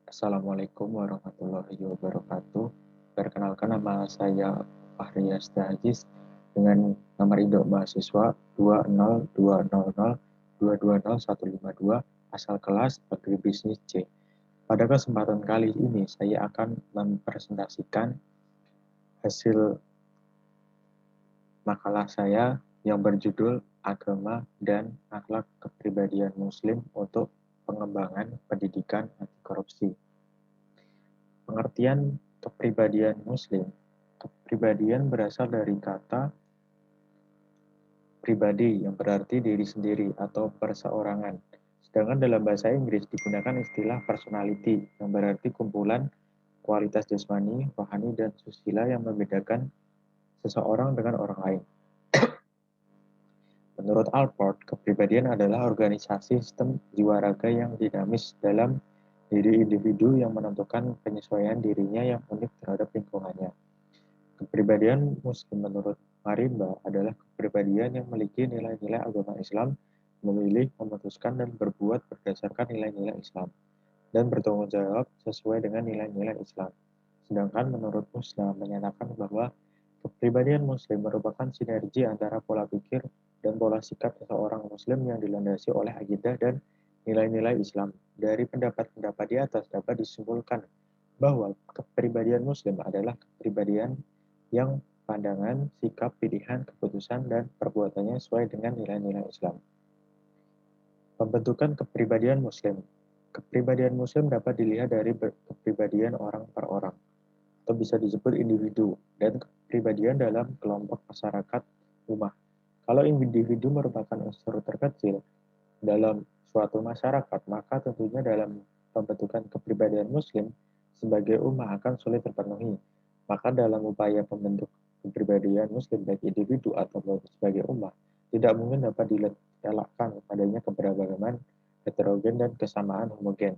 Assalamualaikum warahmatullahi wabarakatuh. Perkenalkan nama saya Fahri Aziz dengan nomor induk mahasiswa 20200220152 asal kelas Agribisnis C. Pada kesempatan kali ini saya akan mempresentasikan hasil makalah saya yang berjudul Agama dan Akhlak Kepribadian Muslim untuk Pengembangan Pendidikan Anti Korupsi. Pengertian kepribadian Muslim. Kepribadian berasal dari kata pribadi yang berarti diri sendiri atau perseorangan. Sedangkan dalam bahasa Inggris digunakan istilah personality yang berarti kumpulan kualitas jasmani, rohani, dan susila yang membedakan seseorang dengan orang lain. Menurut Alport, kepribadian adalah organisasi sistem jiwa raga yang dinamis dalam diri individu yang menentukan penyesuaian dirinya yang unik terhadap lingkungannya. Kepribadian Muslim menurut Marimba adalah kepribadian yang memiliki nilai-nilai agama Islam, memilih, memutuskan, dan berbuat berdasarkan nilai-nilai Islam, dan bertanggung jawab sesuai dengan nilai-nilai Islam. Sedangkan menurut Muslim menyatakan bahwa kepribadian Muslim merupakan sinergi antara pola pikir dan pola sikap seseorang Muslim yang dilandasi oleh akidah dan nilai-nilai Islam. Dari pendapat-pendapat di atas dapat disimpulkan bahwa kepribadian Muslim adalah kepribadian yang pandangan, sikap, pilihan, keputusan, dan perbuatannya sesuai dengan nilai-nilai Islam. Pembentukan kepribadian Muslim. Kepribadian Muslim dapat dilihat dari kepribadian orang per orang, atau bisa disebut individu, dan kepribadian dalam kelompok masyarakat ummah. Kalau individu merupakan unsur terkecil dalam suatu masyarakat, maka tentunya dalam pembentukan kepribadian Muslim sebagai ummah akan sulit terpenuhi. Maka dalam upaya pembentuk kepribadian Muslim baik individu atau sebagai ummah, tidak mungkin dapat dielakkan adanya keberagaman heterogen dan kesamaan homogen.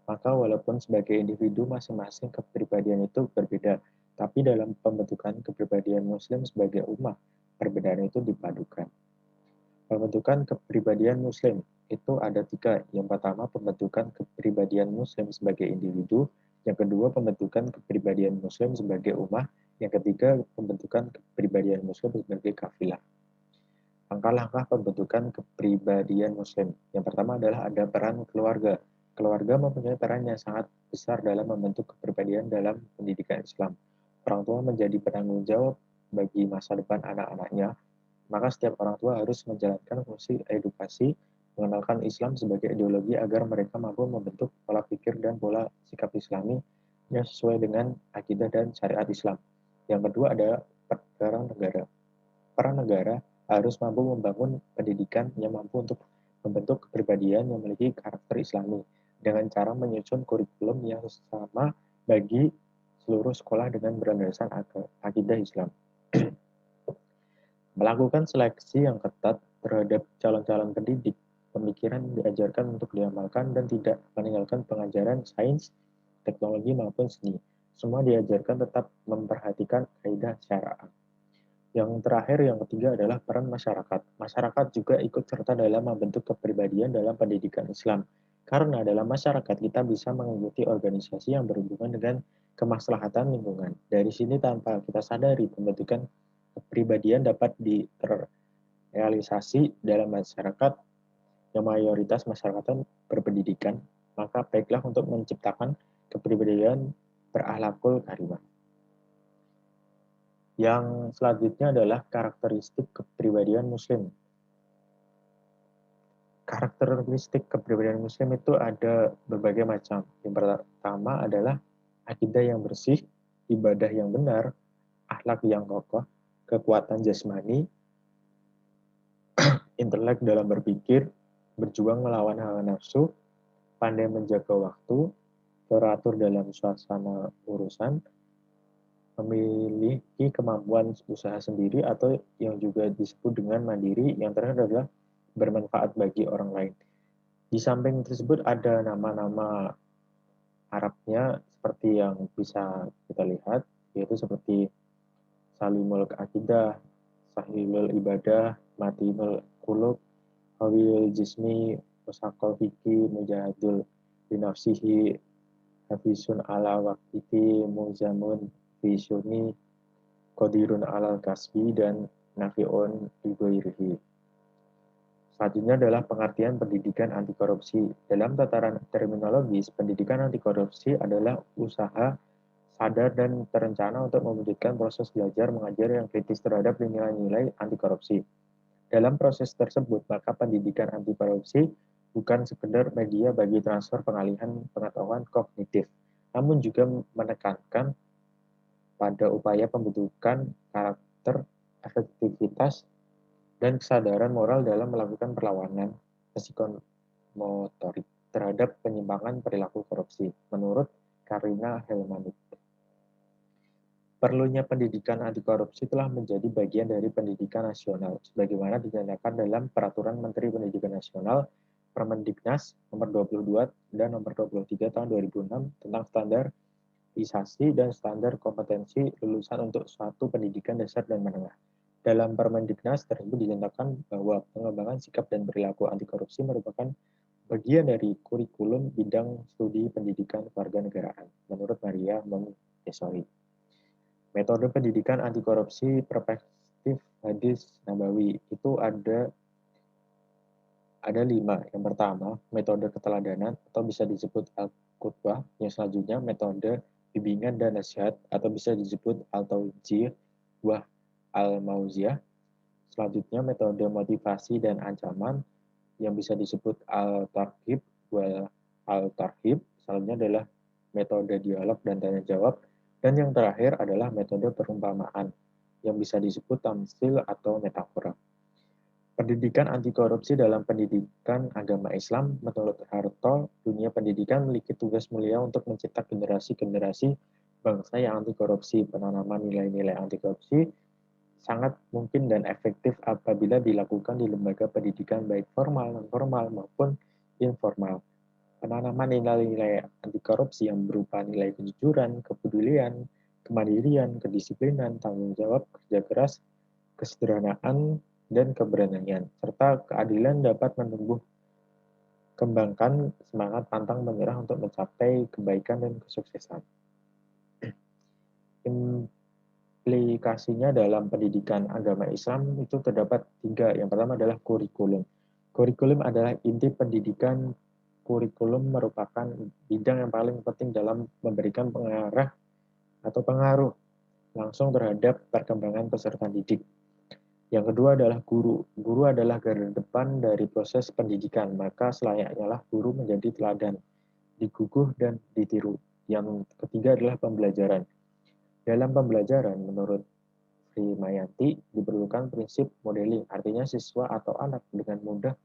Maka walaupun sebagai individu masing-masing kepribadian itu berbeda, tapi dalam pembentukan kepribadian Muslim sebagai ummah, perbedaan itu dipadukan. Pembentukan kepribadian Muslim itu ada tiga. Yang pertama, pembentukan kepribadian Muslim sebagai individu. Yang kedua, pembentukan kepribadian Muslim sebagai ummah. Yang ketiga, pembentukan kepribadian Muslim sebagai kafilah. Langkah-langkah pembentukan kepribadian Muslim. Yang pertama adalah ada peran keluarga. Keluarga mempunyai peran yang sangat besar dalam membentuk kepribadian dalam pendidikan Islam. Orang tua menjadi penanggung jawab bagi masa depan anak-anaknya, maka setiap orang tua harus menjalankan fungsi edukasi, mengenalkan Islam sebagai ideologi agar mereka mampu membentuk pola pikir dan pola sikap Islami yang sesuai dengan akidah dan syariat Islam. Yang kedua adalah peran negara. Peran negara harus mampu membangun pendidikan yang mampu untuk membentuk kepribadian yang memiliki karakter Islami dengan cara menyusun kurikulum yang sama bagi seluruh sekolah dengan berlandaskan akidah Islam. Melakukan seleksi yang ketat terhadap calon-calon pendidik, pemikiran diajarkan untuk diamalkan dan tidak meninggalkan pengajaran sains, teknologi maupun seni. Semua diajarkan tetap memperhatikan kaidah syariat. Yang terakhir, yang ketiga adalah peran masyarakat. Masyarakat juga ikut serta dalam membentuk kepribadian dalam pendidikan Islam. Karena dalam masyarakat kita bisa mengikuti organisasi yang berhubungan dengan kemaslahatan lingkungan. Dari sini tanpa kita sadari pembentukan kepribadian dapat direalisasi dalam masyarakat yang mayoritas masyarakat berpendidikan, maka baiklah untuk menciptakan kepribadian berakhlakul karimah. Yang selanjutnya adalah karakteristik kepribadian Muslim. Karakteristik kepribadian Muslim itu ada berbagai macam. Yang pertama adalah akidah yang bersih, ibadah yang benar, akhlak yang kokoh, kekuatan jasmani, intelek dalam berpikir, berjuang melawan hawa nafsu, pandai menjaga waktu, teratur dalam suasana urusan, memiliki kemampuan usaha sendiri atau yang juga disebut dengan mandiri. Yang terakhir adalah bermanfaat bagi orang lain. Di samping tersebut ada nama-nama Arabnya seperti yang bisa kita lihat, yaitu seperti Salimul Akidah, Sahilul Ibadah, Matinul Qulub, Hawil Jismi, Musakal Fiki, Mujahidul Binafsihi, Hafisun ala waqiti muzamun fi syuni qadirun alal kasbi dan nafi'un igoirhi. Selanjutnya adalah pengertian pendidikan anti korupsi. Dalam tataran terminologis, pendidikan anti korupsi adalah usaha sadar dan terencana untuk mewujudkan proses belajar mengajar yang kritis terhadap nilai-nilai anti korupsi. Dalam proses tersebut, maka pendidikan anti korupsi bukan sekedar media bagi transfer pengalihan pengetahuan kognitif, namun juga menekankan pada upaya pembentukan karakter, efektivitas, dan kesadaran moral dalam melakukan perlawanan psikomotorik terhadap penyimpangan perilaku korupsi, menurut Karina Helmanit. Perlunya pendidikan anti korupsi telah menjadi bagian dari pendidikan nasional, sebagaimana dinyatakan dalam Peraturan Menteri Pendidikan Nasional Permendiknas nomor 22 dan nomor 23 tahun 2006 tentang standarisasi dan standar kompetensi lulusan untuk suatu pendidikan dasar dan menengah. Dalam Permendiknas tersebut dinyatakan bahwa pengembangan sikap dan perilaku anti korupsi merupakan bagian dari kurikulum bidang studi pendidikan kewarganegaraan, menurut Maria Montessori. Metode pendidikan anti korupsi perspektif hadis Nabawi itu ada 5. Yang pertama, metode keteladanan atau bisa disebut al-qudwah. Yang selanjutnya, metode bimbingan dan nasihat atau bisa disebut al-taujih wa al-mauziah. Selanjutnya, metode motivasi dan ancaman yang bisa disebut al-targhib wa al-tarhib. Selanjutnya adalah metode dialog dan tanya jawab. Dan yang terakhir adalah metode perumpamaan yang bisa disebut tamsil atau metafora. Pendidikan anti korupsi dalam pendidikan agama Islam, menurut Harto, dunia pendidikan memiliki tugas mulia untuk mencetak generasi-generasi bangsa yang anti korupsi. Penanaman nilai-nilai anti korupsi sangat mungkin dan efektif apabila dilakukan di lembaga pendidikan baik formal, non-formal, maupun informal. Penanaman nilai-nilai anti korupsi yang berupa nilai kejujuran, kepedulian, kemandirian, kedisiplinan, tanggung jawab, kerja keras, kesederhanaan, dan keberanian, serta keadilan dapat menumbuh kembangkan semangat pantang menyerah untuk mencapai kebaikan dan kesuksesan. Implikasinya dalam pendidikan agama Islam itu terdapat 3. Yang pertama adalah kurikulum. Kurikulum adalah inti pendidikan. Kurikulum merupakan bidang yang paling penting dalam memberikan pengarah atau pengaruh langsung terhadap perkembangan peserta didik. Yang kedua adalah guru. Guru adalah garda depan dari proses pendidikan, maka selayaknya lah guru menjadi teladan, diguguh dan ditiru. Yang ketiga adalah pembelajaran. Dalam pembelajaran, menurut Sri Mayanti, diperlukan prinsip modeling, artinya siswa atau anak dengan mudah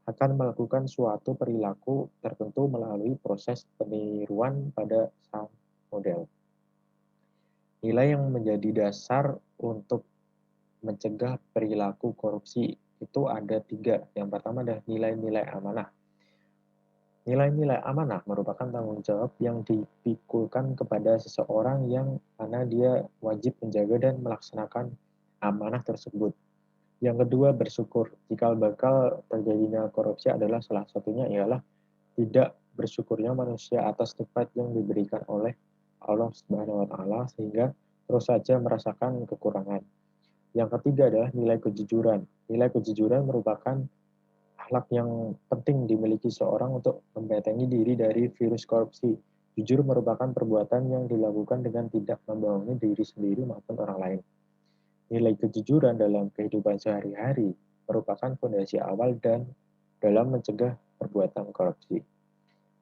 akan melakukan suatu perilaku tertentu melalui proses peniruan pada sang model. Nilai yang menjadi dasar untuk mencegah perilaku korupsi itu ada 3. Yang pertama adalah nilai-nilai amanah. Nilai-nilai amanah merupakan tanggung jawab yang dipikulkan kepada seseorang yang mana dia wajib menjaga dan melaksanakan amanah tersebut. Yang kedua, bersyukur. Cikal bakal terjadinya korupsi adalah salah satunya ialah tidak bersyukurnya manusia atas nikmat yang diberikan oleh Allah Subhanahu wa taala sehingga terus saja merasakan kekurangan. Yang ketiga adalah nilai kejujuran. Nilai kejujuran merupakan akhlak yang penting dimiliki seorang untuk membentengi diri dari virus korupsi. Jujur merupakan perbuatan yang dilakukan dengan tidak membohongi diri sendiri maupun orang lain. Nilai kejujuran dalam kehidupan sehari-hari merupakan fondasi awal dan dalam mencegah perbuatan korupsi.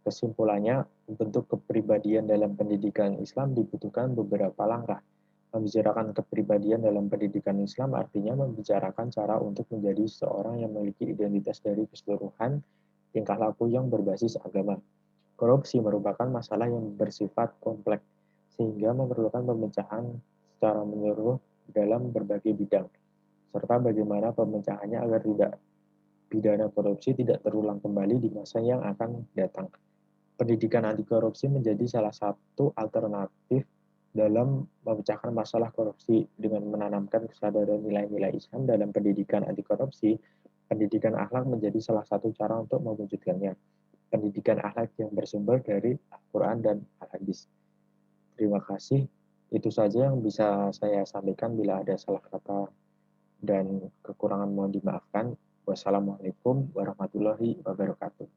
Kesimpulannya, bentuk kepribadian dalam pendidikan Islam dibutuhkan beberapa langkah. Membicarakan kepribadian dalam pendidikan Islam artinya membicarakan cara untuk menjadi seorang yang memiliki identitas dari keseluruhan tingkah laku yang berbasis agama. Korupsi merupakan masalah yang bersifat kompleks, sehingga memerlukan pemecahan secara menyeluruh dalam berbagai bidang, serta bagaimana pemecahannya agar tidak pidana korupsi tidak terulang kembali di masa yang akan datang. Pendidikan anti korupsi menjadi salah satu alternatif dalam memecahkan masalah korupsi dengan menanamkan kesadaran nilai-nilai Islam dalam pendidikan anti korupsi. Pendidikan akhlak menjadi salah satu cara untuk mewujudkannya. pendidikan akhlak yang bersumber dari Al-Quran dan Al-Hadis. Terima kasih. Itu saja yang bisa saya sampaikan. Bila ada salah kata dan kekurangan mohon dimaafkan. Wassalamualaikum warahmatullahi wabarakatuh.